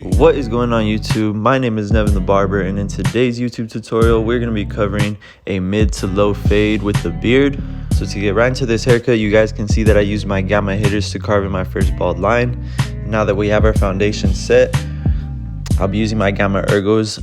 What is going on YouTube? My name is Nevin the Barber, and in today's YouTube tutorial we're going to be covering a mid to low fade with the beard. So to get right into this haircut, you guys can see that I used my gamma hitters to carve in my first bald line. Now that we have our foundation set, I'll be using my gamma ergos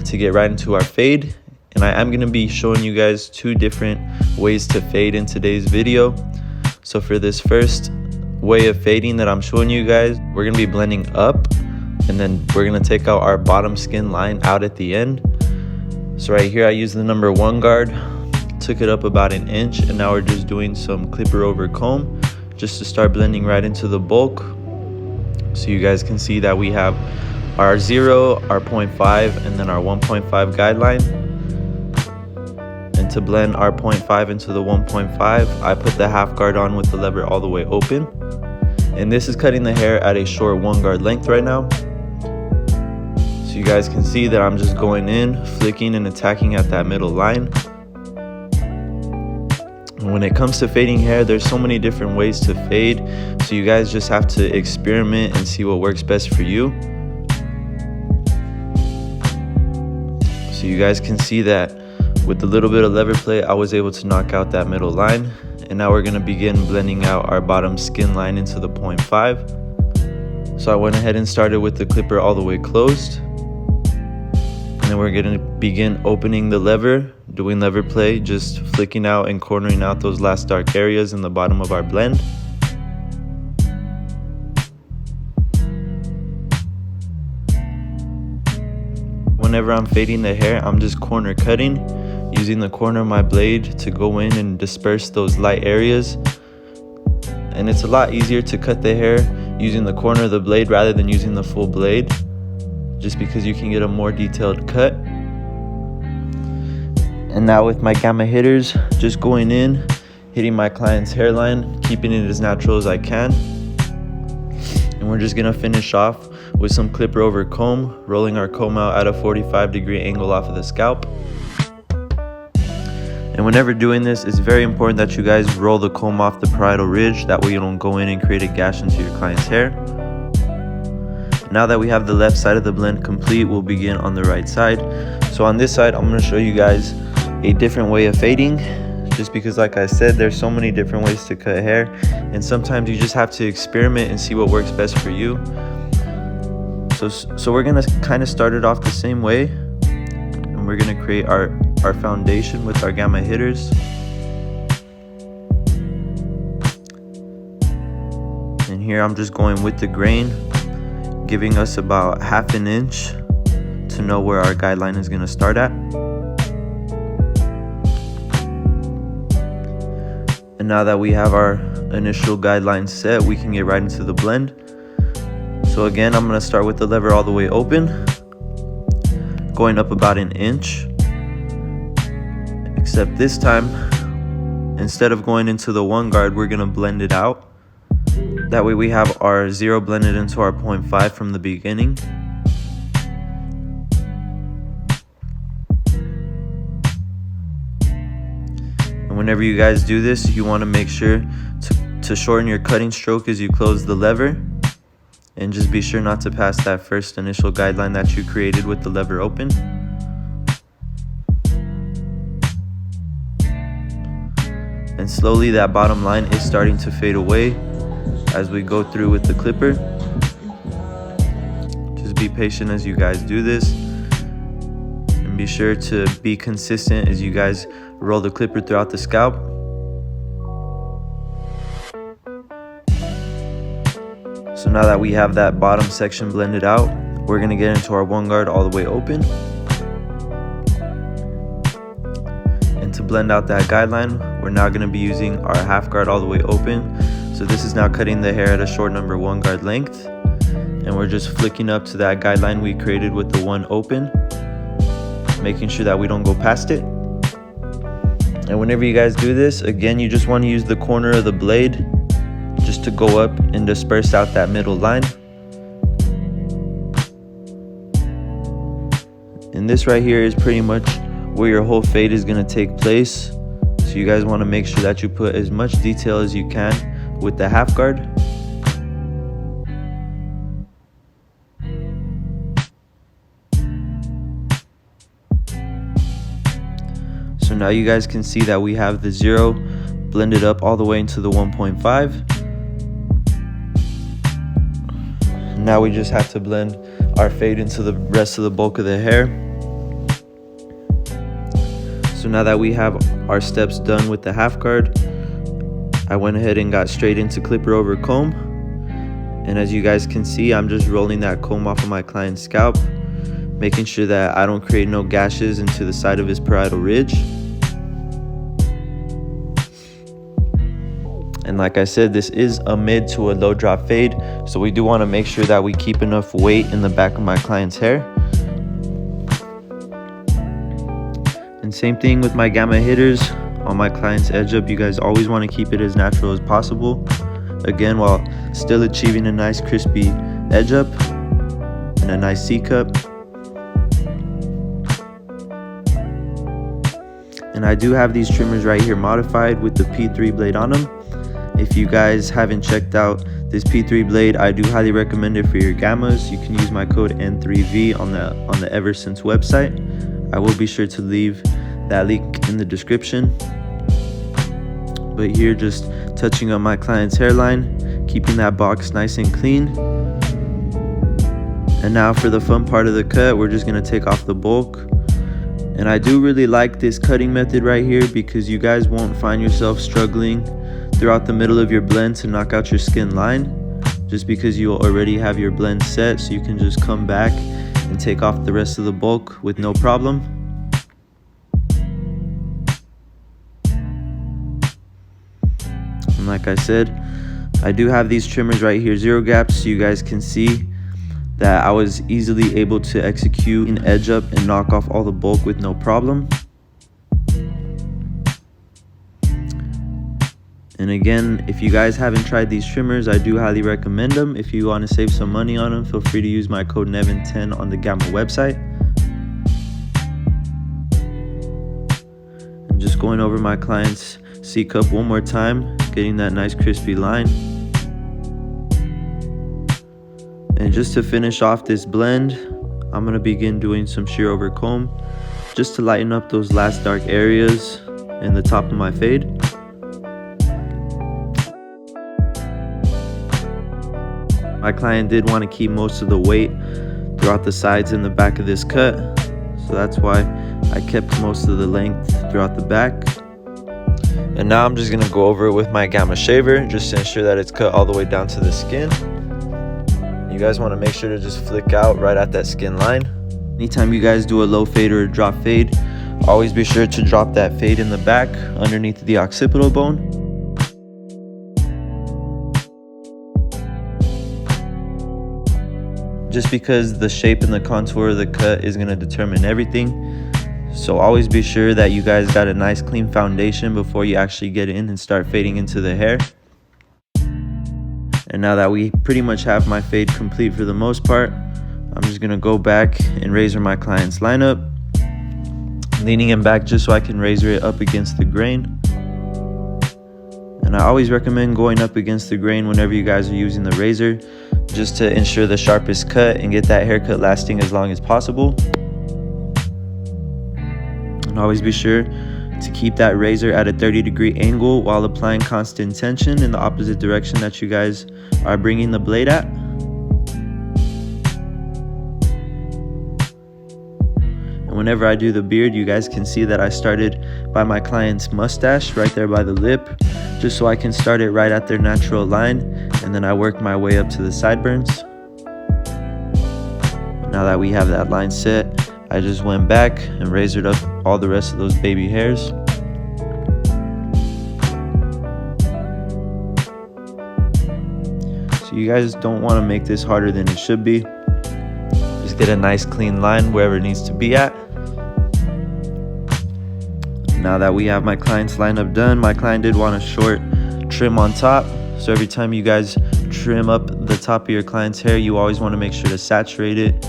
to get right into our fade, and I am going to be showing you guys two different ways to fade in today's video. So for this first way of fading that I'm showing you guys, we're going to be blending up, and then we're going to take out our bottom skin line out at the end. So right here I used the number 1 guard, took it up about an inch, and now we're just doing some clipper over comb just to start blending right into the bulk. So you guys can see that we have our 0, our 0.5, and then our 1.5 guideline. And to blend our 0.5 into the 1.5, I put the half guard on with the lever all the way open. And this is cutting the hair at a short 1 guard length right now. So you guys can see that I'm just going in, flicking and attacking at that middle line. And when it comes to fading hair, there's so many different ways to fade. So you guys just have to experiment and see what works best for you. So you guys can see that with a little bit of lever play, I was able to knock out that middle line. And now we're going to begin blending out our bottom skin line into the 0.5. So I went ahead and started with the clipper all the way closed. And then we're going to begin opening the lever, doing lever play, just flicking out and cornering out those last dark areas in the bottom of our blend. Whenever I'm fading the hair, I'm just corner cutting, using the corner of my blade to go in and disperse those light areas. And it's a lot easier to cut the hair using the corner of the blade rather than using the full blade, just because you can get a more detailed cut. And now with my gamma hitters, just going in, hitting my client's hairline, keeping it as natural as I can. And we're just gonna finish off with some clipper over comb, rolling our comb out at a 45-degree angle off of the scalp. And whenever doing this, it's very important that you guys roll the comb off the parietal ridge. That way you don't go in and create a gash into your client's hair. Now that we have the left side of the blend complete, we'll begin on the right side. So on this side, I'm going to show you guys a different way of fading, just because like I said, there's so many different ways to cut hair, and sometimes you just have to experiment and see what works best for you. So we're going to kind of start it off the same way, and we're going to create our foundation with our gamma hitters. And here I'm just going with the grain, giving us about ½ an inch to know where our guideline is going to start at. And now that we have our initial guideline set, we can get right into the blend. So again, I'm going to start with the lever all the way open, going up about an inch. Except this time, instead of going into the 1 guard, we're going to blend it out. That way we have our 0 blended into our 0.5 from the beginning. And whenever you guys do this, you want to make sure to shorten your cutting stroke as you close the lever. And just be sure not to pass that first initial guideline that you created with the lever open. And slowly that bottom line is starting to fade away as we go through with the clipper. Just be patient as you guys do this, and be sure to be consistent as you guys roll the clipper throughout the scalp. So now that we have that bottom section blended out, we're going to get into our 1 guard all the way open. And to blend out that guideline, we're now going to be using our half guard all the way open. So this is now cutting the hair at a short number 1 guard length. And we're just flicking up to that guideline we created with the 1 open, making sure that we don't go past it. And whenever you guys do this, again, you just want to use the corner of the blade just to go up and disperse out that middle line. And this right here is pretty much where your whole fade is going to take place. So you guys want to make sure that you put as much detail as you can with the half guard. So now you guys can see that we have the 0 blended up all the way into the 1.5. Now we just have to blend our fade into the rest of the bulk of the hair. So now that we have our steps done with the half guard, I went ahead and got straight into clipper over comb. And as you guys can see, I'm just rolling that comb off of my client's scalp, making sure that I don't create no gashes into the side of his parietal ridge. And like I said, this is a mid to a low drop fade, so we do want to make sure that we keep enough weight in the back of my client's hair. And same thing with my gamma hitters on my client's edge up. You guys always want to keep it as natural as possible, again, while still achieving a nice crispy edge up and a nice C cup. And I do have these trimmers right here modified with the P3 blade on them. If you guys haven't checked out this P3 blade, I do highly recommend it for your gammas. You can use my code N3V on the Ever Since website. I will be sure to leave that link in the description. But here, just touching up my client's hairline, keeping that box nice and clean. And now for the fun part of the cut, we're just gonna take off the bulk. And I do really like this cutting method right here because you guys won't find yourself struggling throughout the middle of your blend to knock out your skin line, just because you'll already have your blend set, so you can just come back and take off the rest of the bulk with no problem. And like I said, I do have these trimmers right here, 0 gaps, so you guys can see that I was easily able to execute an edge up and knock off all the bulk with no problem. And again, if you guys haven't tried these trimmers, I do highly recommend them. If you want to save some money on them, feel free to use my code NEVIN10 on the Gamma website. And just going over my client's C cup one more time, getting that nice crispy line. And just to finish off this blend, I'm going to begin doing some shear over comb, just to lighten up those last dark areas in the top of my fade. My client did want to keep most of the weight throughout the sides and the back of this cut, so that's why I kept most of the length throughout the back. And now I'm just going to go over it with my Gamma shaver, just to ensure that it's cut all the way down to the skin. You guys want to make sure to just flick out right at that skin line. Anytime you guys do a low fade or a drop fade, always be sure to drop that fade in the back underneath the occipital bone. Just because the shape and the contour of the cut is going to determine everything. So always be sure that you guys got a nice clean foundation before you actually get in and start fading into the hair. And now that we pretty much have my fade complete for the most part, I'm just going to go back and razor my client's lineup, leaning him back just so I can razor it up against the grain. And I always recommend going up against the grain whenever you guys are using the razor, just to ensure the sharpest cut and get that haircut lasting as long as possible. And always be sure to keep that razor at a 30-degree angle while applying constant tension in the opposite direction that you guys are bringing the blade at. And whenever I do the beard, you guys can see that I started by my client's mustache right there by the lip, just so I can start it right at their natural line, and then I work my way up to the sideburns. Now that we have that line set, I just went back and razored up all the rest of those baby hairs. So you guys don't want to make this harder than it should be. Just get a nice clean line wherever it needs to be at. Now that we have my client's lineup done, my client did want a short trim on top. So every time you guys trim up the top of your client's hair, you always want to make sure to saturate it,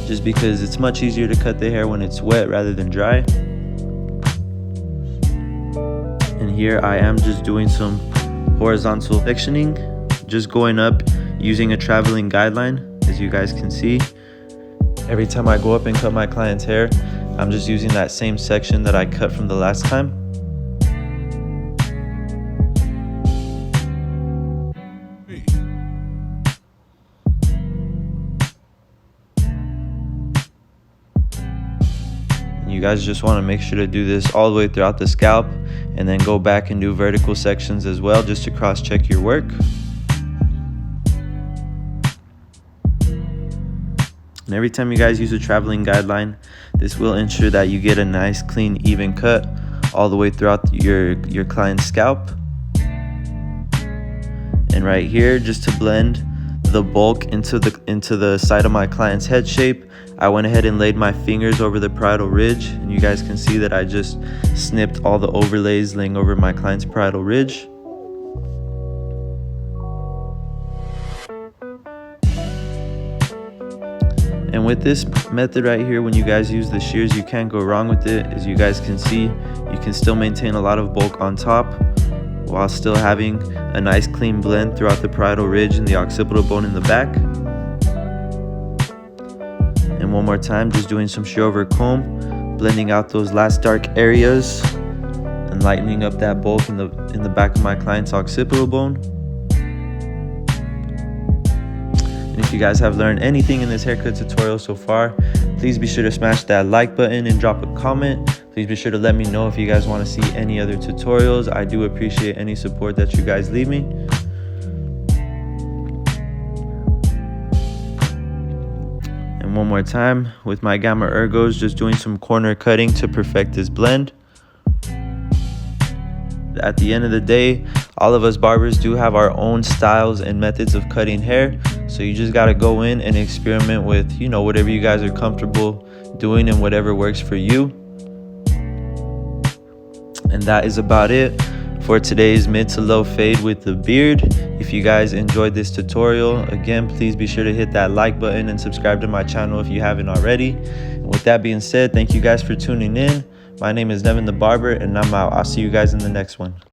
just because it's much easier to cut the hair when it's wet rather than dry. And here I am just doing some horizontal sectioning, just going up using a traveling guideline, as you guys can see. Every time I go up and cut my client's hair, I'm just using that same section that I cut from the last time. You guys just want to make sure to do this all the way throughout the scalp, and then go back and do vertical sections as well, just to cross-check your work. And every time you guys use a traveling guideline, this will ensure that you get a nice, clean, even cut all the way throughout your client's scalp. And right here, just to blend the bulk into the side of my client's head shape, I went ahead and laid my fingers over the parietal ridge, and you guys can see that I just snipped all the overlays laying over my client's parietal ridge. And with this method right here, when you guys use the shears, you can't go wrong with it. As you guys can see, you can still maintain a lot of bulk on top while still having a nice clean blend throughout the parietal ridge and the occipital bone in the back. And one more time, just doing some shear over comb, blending out those last dark areas and lightening up that bulk in the back of my client's occipital bone. And if you guys have learned anything in this haircut tutorial so far, please be sure to smash that like button and drop a comment. Please be sure to let me know if you guys want to see any other tutorials. I do appreciate any support that you guys leave me. And one more time, with my Gamma Ergos, just doing some corner cutting to perfect this blend. At the end of the day, all of us barbers do have our own styles and methods of cutting hair. So you just got to go in and experiment with, you know, whatever you guys are comfortable doing and whatever works for you. And that is about it for today's mid to low fade with the beard. If you guys enjoyed this tutorial, again, please be sure to hit that like button and subscribe to my channel if you haven't already. And with that being said, thank you guys for tuning in. My name is Nevin the Barber, and I'm out. I'll see you guys in the next one.